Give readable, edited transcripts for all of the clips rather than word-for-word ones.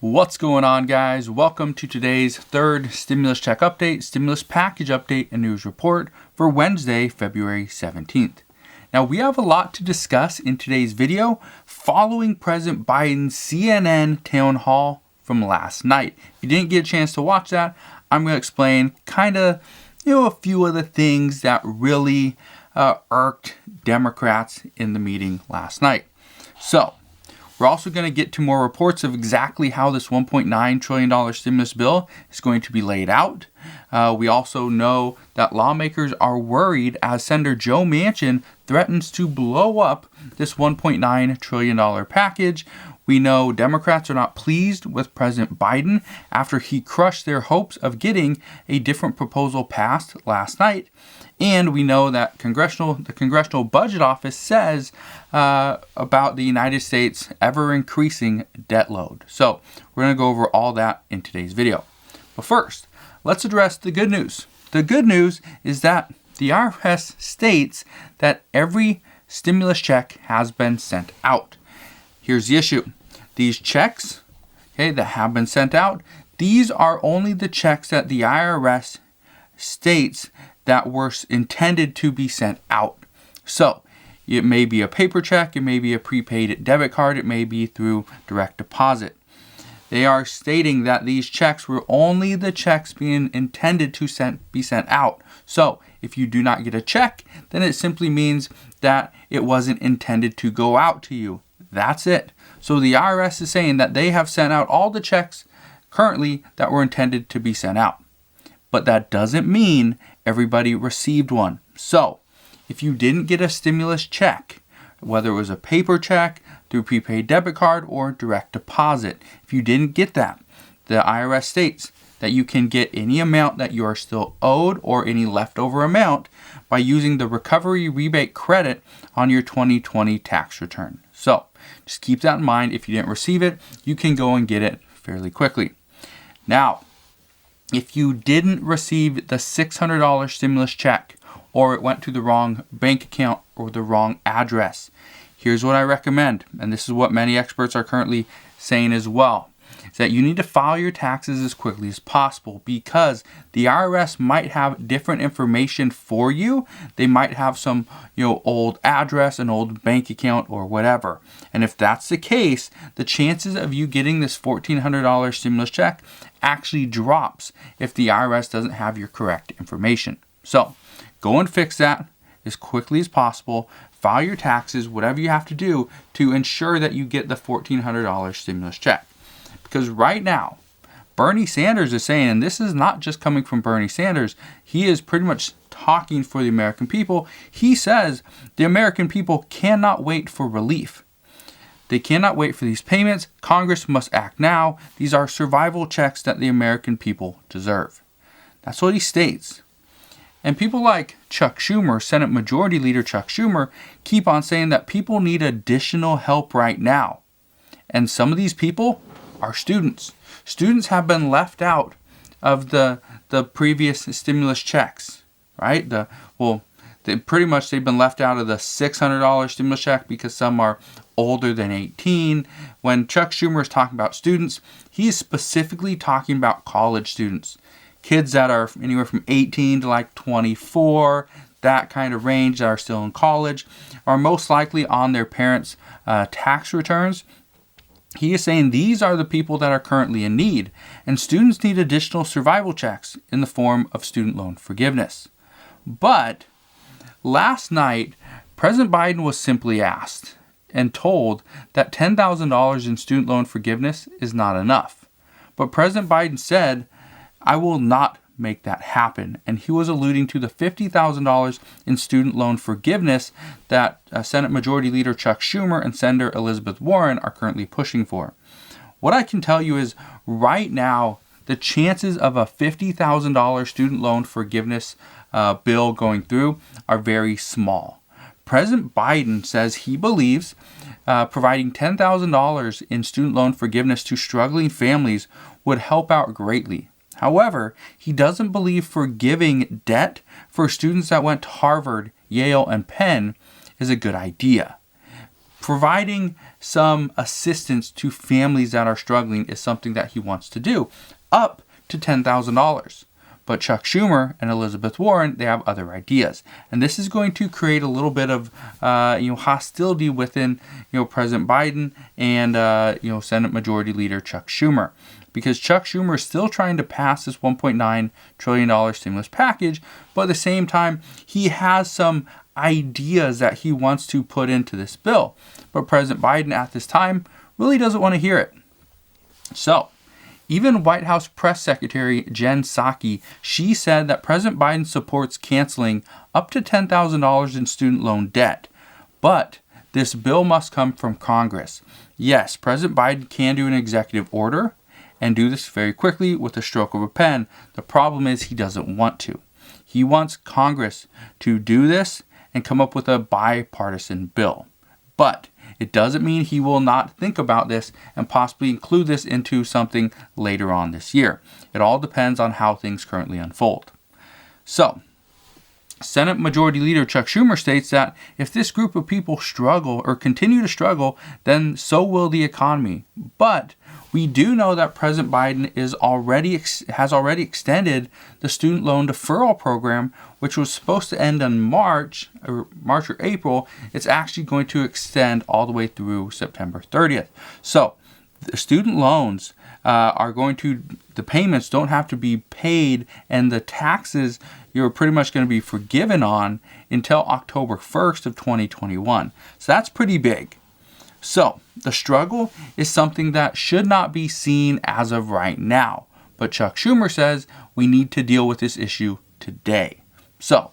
What's going on, guys? Welcome to today's third stimulus check update, stimulus package update, and news report for Wednesday, February 17th. Now, we have a lot to discuss in today's video following President Biden's CNN town hall from last night. If you didn't get a chance to watch that, I'm going to explain a few of the things that really irked Democrats in the meeting last night. So, we're also going to get to more reports of exactly how this $1.9 trillion stimulus bill is going to be laid out. We also know that lawmakers are worried as Senator Joe Manchin threatens to blow up this $1.9 trillion package. We know Democrats are not pleased with President Biden after he crushed their hopes of getting a different proposal passed last night. And we know that the Congressional Budget Office says about the United States ever-increasing debt load. So we're going to go over all that in today's video. But first, let's address the good news. The good news is that the IRS states that every stimulus check has been sent out. Here's the issue. These checks, that have been sent out, these are only the checks that the IRS states that were intended to be sent out. So, it may be a paper check, it may be a prepaid debit card, it may be through direct deposit. They are stating that these checks were only the checks being intended to be sent out. So, if you do not get a check, then it simply means that it wasn't intended to go out to you. That's it. So the IRS is saying that they have sent out all the checks currently that were intended to be sent out. But that doesn't mean everybody received one. So if you didn't get a stimulus check, whether it was a paper check, through prepaid debit card, or direct deposit, if you didn't get that, the IRS states that you can get any amount that you are still owed or any leftover amount by using the recovery rebate credit on your 2020 tax return. So just keep that in mind. If you didn't receive it, you can go and get it fairly quickly. Now, if you didn't receive the $600 stimulus check, or it went to the wrong bank account or the wrong address, here's what I recommend, and this is what many experts are currently saying as well, is that you need to file your taxes as quickly as possible because the IRS might have different information for you. They might have some, old address, an old bank account, or whatever. And if that's the case, the chances of you getting this $1,400 stimulus check actually drops if the IRS doesn't have your correct information. So go and fix that as quickly as possible. File your taxes, whatever you have to do to ensure that you get the $1,400 stimulus check. Because right now, Bernie Sanders is saying, and this is not just coming from Bernie Sanders, he is pretty much talking for the American people. He says the American people cannot wait for relief. They cannot wait for these payments. Congress must act now. These are survival checks that the American people deserve. That's what he states. And people like Chuck Schumer, Senate Majority Leader Chuck Schumer, keep on saying that people need additional help right now. And some of these people are students. Students have been left out of the previous stimulus checks, right? They've been left out of the $600 stimulus check because some are older than 18. When Chuck Schumer is talking about students, he's specifically talking about college students. Kids that are anywhere from 18 to 24, that kind of range, that are still in college, are most likely on their parents' tax returns. He is saying these are the people that are currently in need, and students need additional survival checks in the form of student loan forgiveness. But last night, President Biden was simply asked and told that $10,000 in student loan forgiveness is not enough. But President Biden said, "I will not make that happen." And he was alluding to the $50,000 in student loan forgiveness that Senate Majority Leader Chuck Schumer and Senator Elizabeth Warren are currently pushing for. What I can tell you is right now, the chances of a $50,000 student loan forgiveness bill going through are very small. President Biden says he believes providing $10,000 in student loan forgiveness to struggling families would help out greatly. However, he doesn't believe forgiving debt for students that went to Harvard, Yale, and Penn is a good idea. providing some assistance to families that are struggling is something that he wants to do, up to $10,000. But Chuck Schumer and Elizabeth Warren, they have other ideas. And this is going to create a little bit of hostility within President Biden and Senate Majority Leader Chuck Schumer. Because Chuck Schumer is still trying to pass this $1.9 trillion stimulus package, but at the same time, he has some ideas that he wants to put into this bill. But President Biden at this time really doesn't want to hear it. So, even White House Press Secretary Jen Psaki, she said that President Biden supports canceling up to $10,000 in student loan debt. But this bill must come from Congress. Yes, President Biden can do an executive order and do this very quickly with a stroke of a pen. The problem is he doesn't want to. He wants Congress to do this and come up with a bipartisan bill. But it doesn't mean he will not think about this and possibly include this into something later on this year. It all depends on how things currently unfold. So, Senate Majority Leader Chuck Schumer states that if this group of people struggle or continue to struggle, then so will the economy. But we do know that President Biden has already extended the student loan deferral program, which was supposed to end in March or April. It's actually going to extend all the way through September 30th. So the student loans the payments don't have to be paid, and the taxes you're pretty much going to be forgiven on until October 1st of 2021. So that's pretty big. So the struggle is something that should not be seen as of right now. But Chuck Schumer says we need to deal with this issue today. So,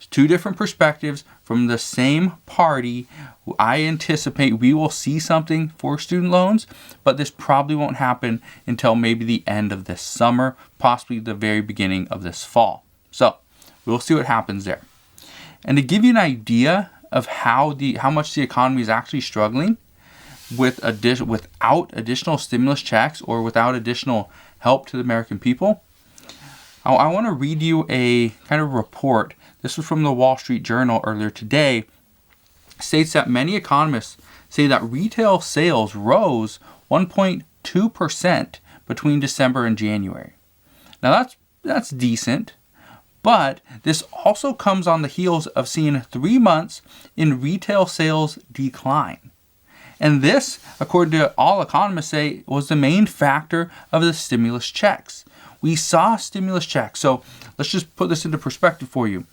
two different perspectives from the same party. I anticipate we will see something for student loans, but this probably won't happen until maybe the end of this summer, possibly the very beginning of this fall. So, we'll see what happens there. And to give you an idea of how much the economy is actually struggling without additional stimulus checks or without additional help to the American people, I want to read you a kind of report. This was from the Wall Street Journal earlier today. It states that many economists say that retail sales rose 1.2% between December and January. Now that's decent, but this also comes on the heels of seeing 3 months in retail sales decline. And this, according to all economists say, was the main factor of the stimulus checks. We saw stimulus checks. So let's just put this into perspective for you.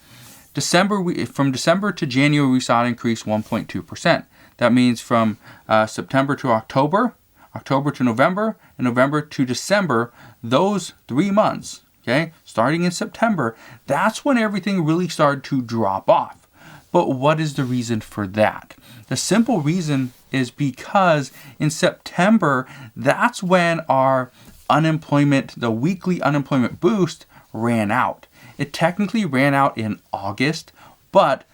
From December to January, we saw it increase 1.2%. That means from September to October, October to November, and November to December, those 3 months, okay, starting in September, that's when everything really started to drop off. But what is the reason for that? The simple reason is because in September, that's when our the weekly unemployment boost ran out. It technically ran out in August, but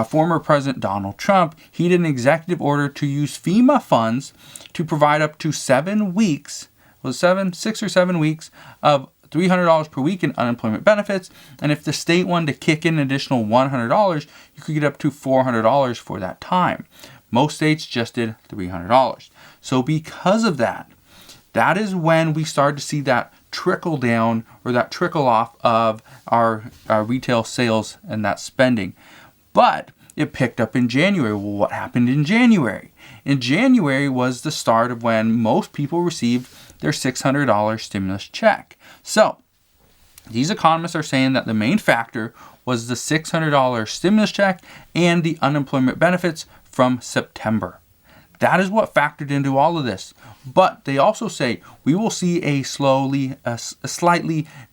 former President Donald Trump, he did an executive order to use FEMA funds to provide up to 7 weeks, 6 or 7 weeks of $300 per week in unemployment benefits. And if the state wanted to kick in an additional $100, you could get up to $400 for that time. Most states just did $300. So because of that, that is when we started to see that trickle down or that trickle off of our retail sales and that spending. But it picked up in January. Well, what happened in January? In January was the start of when most people received their $600 stimulus check. So these economists are saying that the main factor was the $600 stimulus check and the unemployment benefits from September. That is what factored into all of this. But they also say we will see a slightly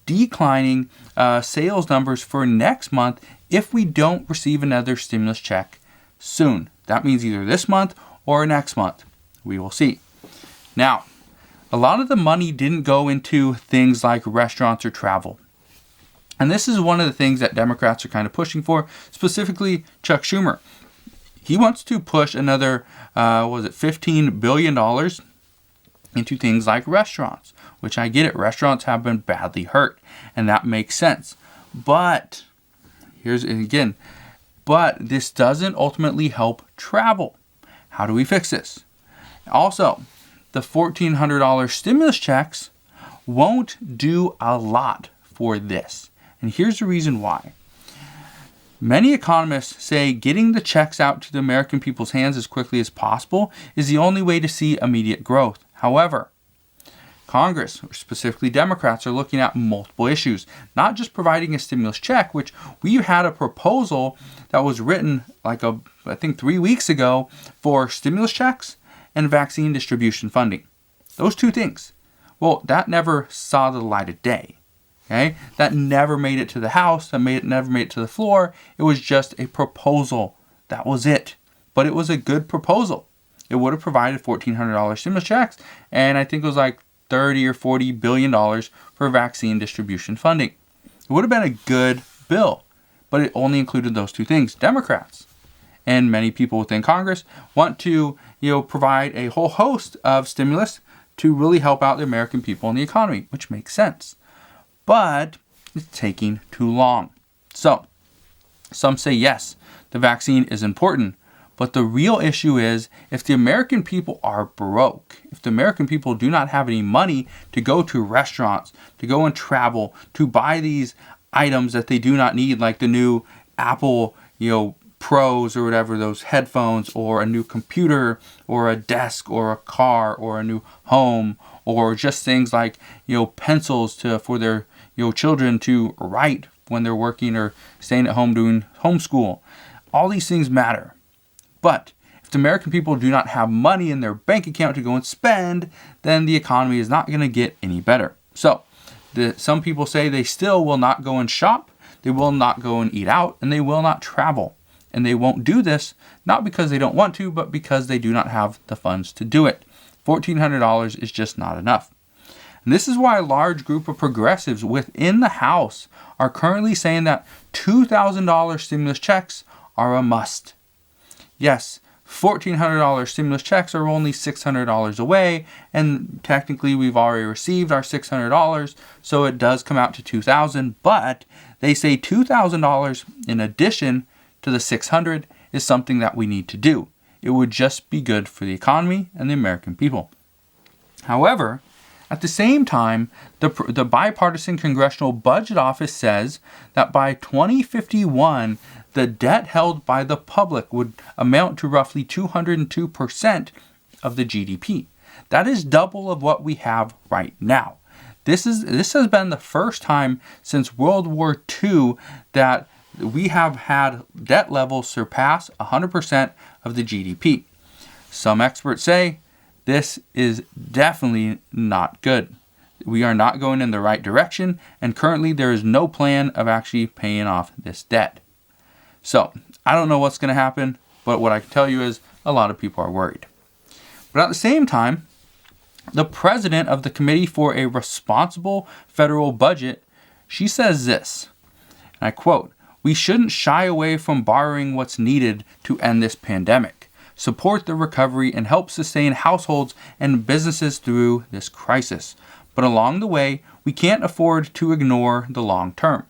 declining sales numbers for next month if we don't receive another stimulus check soon. That means either this month or next month. We will see. Now, a lot of the money didn't go into things like restaurants or travel. And this is one of the things that Democrats are kind of pushing for, specifically Chuck Schumer. He wants to push another, $15 billion into things like restaurants, which I get it. Restaurants have been badly hurt, and that makes sense. But this doesn't ultimately help travel. How do we fix this? Also, the $1,400 stimulus checks won't do a lot for this. And here's the reason why. Many economists say getting the checks out to the American people's hands as quickly as possible is the only way to see immediate growth. However, Congress, or specifically Democrats, are looking at multiple issues, not just providing a stimulus check, which we had a proposal that was written I think 3 weeks ago for stimulus checks and vaccine distribution funding. Those two things. Well, that never saw the light of day. Okay? That never made it to the House. Never made it to the floor. It was just a proposal. That was it. But it was a good proposal. It would have provided $1,400 stimulus checks, and I think it was like $30 or $40 billion for vaccine distribution funding. It would have been a good bill, but it only included those two things. Democrats and many people within Congress want to, provide a whole host of stimulus to really help out the American people and the economy, which makes sense. But it's taking too long. So, some say yes, the vaccine is important. But the real issue is if the American people are broke, if the American people do not have any money to go to restaurants, to go and travel, to buy these items that they do not need, like the new Apple, Pros or whatever, those headphones, or a new computer, or a desk, or a car, or a new home, or just things like, pencils for their, children to write when they're working or staying at home doing homeschool. All these things matter. But if the American people do not have money in their bank account to go and spend, then the economy is not going to get any better. So some people say they still will not go and shop, they will not go and eat out, and they will not travel. And they won't do this, not because they don't want to, but because they do not have the funds to do it. $1,400 is just not enough. And this is why a large group of progressives within the House are currently saying that $2,000 stimulus checks are a must. Yes, $1,400 stimulus checks are only $600 away, and technically we've already received our $600, so it does come out to $2,000, but they say $2,000 in addition to the $600 is something that we need to do. It would just be good for the economy and the American people. However, at the same time, the Bipartisan Congressional Budget Office says that by 2051, the debt held by the public would amount to roughly 202% of the GDP. That is double of what we have right now. This has been the first time since World War II that we have had debt levels surpass 100% of the GDP. Some experts say this is definitely not good. We are not going in the right direction, and currently there is no plan of actually paying off this debt. So, I don't know what's going to happen, but what I can tell you is a lot of people are worried. But at the same time, the president of the Committee for a Responsible Federal Budget, she says this, and I quote, "We shouldn't shy away from borrowing what's needed to end this pandemic, support the recovery, and help sustain households and businesses through this crisis. But along the way, we can't afford to ignore the long term.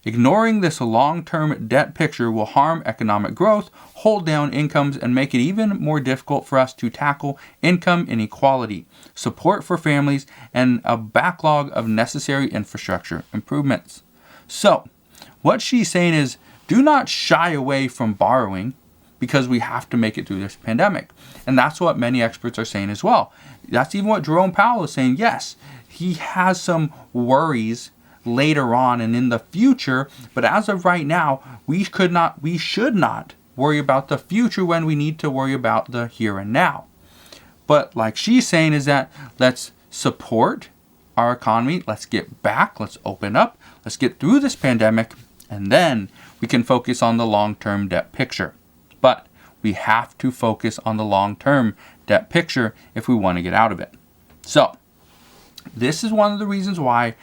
Ignoring this long-term debt picture will harm economic growth, hold down incomes, and make it even more difficult for us to tackle income inequality, support for families, and a backlog of necessary infrastructure improvements." So, what she's saying is, do not shy away from borrowing because we have to make it through this pandemic. And that's what many experts are saying as well. That's even what Jerome Powell is saying. Yes, he has some worries later on and in the future, but as of right now, we should not worry about the future when we need to worry about the here and now. But like she's saying is that let's support our economy, let's get back, let's open up, let's get through this pandemic, and then we can focus on the long-term debt picture. But we have to focus on the long-term debt picture if we want to get out of it. So, this is one of the reasons why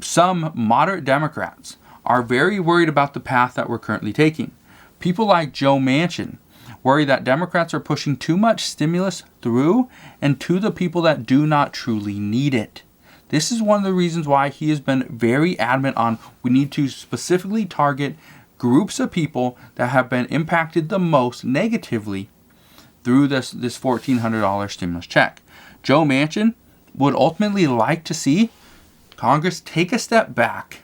some moderate Democrats are very worried about the path that we're currently taking. People like Joe Manchin worry that Democrats are pushing too much stimulus through and to the people that do not truly need it. This is one of the reasons why he has been very adamant on we need to specifically target groups of people that have been impacted the most negatively through this $1,400 stimulus check. Joe Manchin would ultimately like to see Congress take a step back,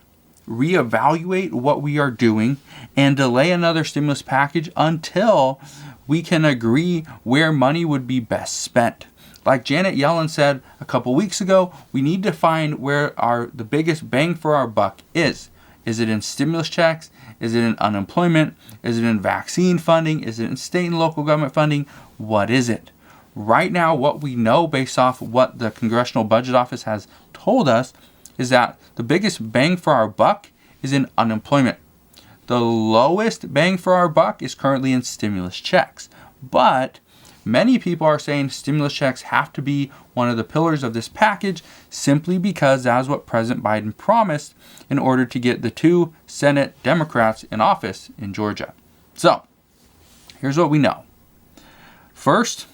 reevaluate what we are doing, and delay another stimulus package until we can agree where money would be best spent. Like Janet Yellen said a couple weeks ago, we need to find where the biggest bang for our buck is. Is it in stimulus checks? Is it in unemployment? Is it in vaccine funding? Is it in state and local government funding? What is it? Right now, what we know based off what the Congressional Budget Office has told us is that the biggest bang for our buck is in unemployment. The lowest bang for our buck is currently in stimulus checks. But many people are saying stimulus checks have to be one of the pillars of this package simply because that is what President Biden promised in order to get the 2 Senate Democrats in office in Georgia. So, here's what we know. First,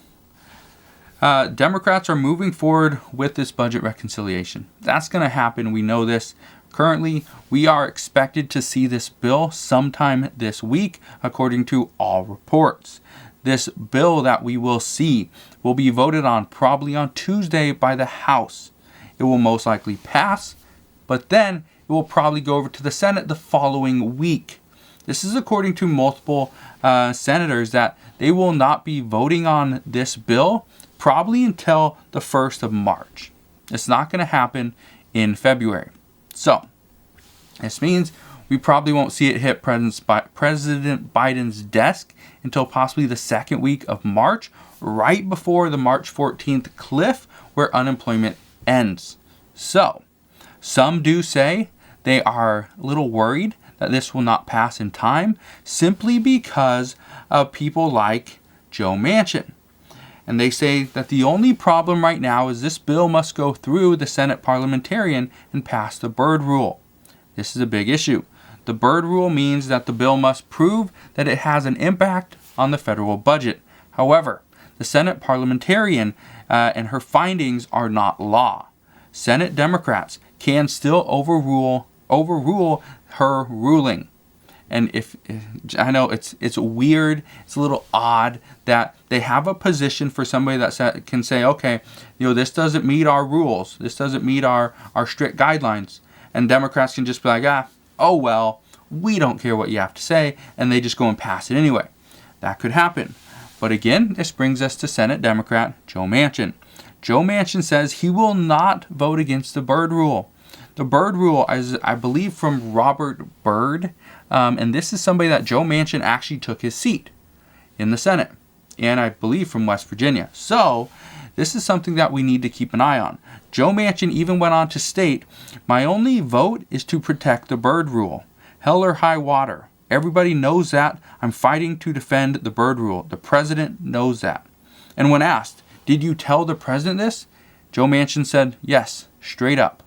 Democrats are moving forward with this budget reconciliation. That's going to happen. We know this. Currently, we are expected to see this bill sometime this week, according to all reports. This bill that we will see will be voted on probably on Tuesday by the House. It will most likely pass, but then it will probably go over to the Senate the following week. This is according to multiple senators that they will not be voting on this bill probably until the 1st of March. It's not going to happen in February. So, this means we probably won't see it hit President Biden's desk until possibly the second week of March, right before the March 14th cliff where unemployment ends. So, some do say they are a little worried that this will not pass in time simply because of people like Joe Manchin. And they say that the only problem right now is this bill must go through the Senate parliamentarian and pass the Byrd Rule. This is a big issue. The Byrd Rule means that the bill must prove that it has an impact on the federal budget. However, the Senate parliamentarian and her findings are not law. Senate Democrats can still overrule her ruling. And if I know it's weird, it's a little odd that they have a position for somebody that can say, okay, this doesn't meet our rules, this doesn't meet our strict guidelines, and Democrats can just be like, oh well, we don't care what you have to say, and they just go and pass it anyway. That could happen. But again, this brings us to Senate Democrat Joe Manchin. Joe Manchin says he will not vote against the Byrd Rule. The Byrd Rule is, I believe, from Robert Byrd, and this is somebody that Joe Manchin actually took his seat in the Senate, and I believe from West Virginia. So, this is something that we need to keep an eye on. Joe Manchin even went on to state, my only vote is to protect the Byrd Rule. Hell or high water. Everybody knows that. I'm fighting to defend the Byrd Rule. The president knows that. And when asked, did you tell the president this? Joe Manchin said, yes, straight up.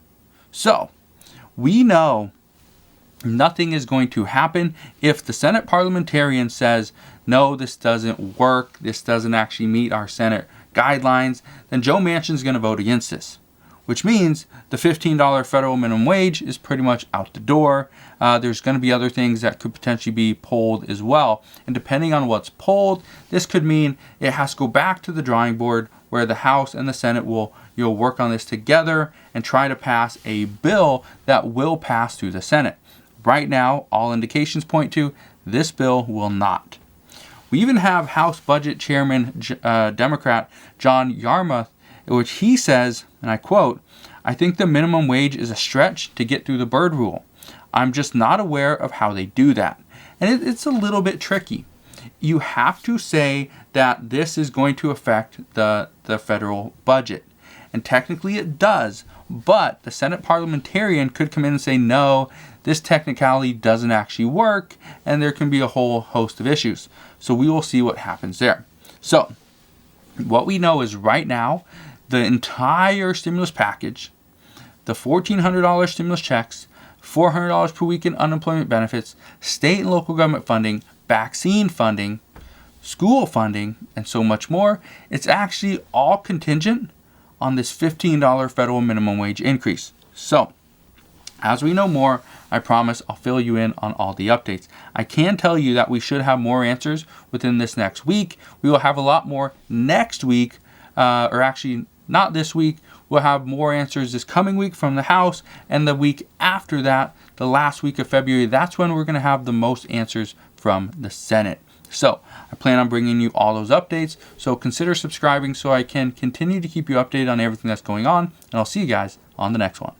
So, we know nothing is going to happen if the Senate parliamentarian says, no, this doesn't work, this doesn't actually meet our Senate guidelines, then Joe Manchin's going to vote against this. Which means the $15 federal minimum wage is pretty much out the door. There's going to be other things that could potentially be pulled as well. And depending on what's pulled, this could mean it has to go back to the drawing board where the House and the Senate will work on this together and try to pass a bill that will pass through the Senate. Right now, all indications point to this bill will not. We even have House Budget Chairman Democrat John Yarmuth, which he says, and I quote, I think the minimum wage is a stretch to get through the Byrd Rule. I'm just not aware of how they do that. And it's a little bit tricky. You have to say that this is going to affect the federal budget. And technically it does, but the Senate parliamentarian could come in and say, no, this technicality doesn't actually work, and there can be a whole host of issues. So we will see what happens there. So what we know is right now, the entire stimulus package, the $1,400 stimulus checks, $400 per week in unemployment benefits, state and local government funding, vaccine funding, school funding, and so much more, it's actually all contingent on this $15 federal minimum wage increase. So, As we know more, I promise I'll fill you in on all the updates. I can tell you that we should have more answers within this next week. We will have a lot more next week, or actually not this week. We'll have more answers this coming week from the House, and the week after that, the last week of February, that's when we're going to have the most answers from the Senate. So I plan on bringing you all those updates. So consider subscribing so I can continue to keep you updated on everything that's going on. And I'll see you guys on the next one.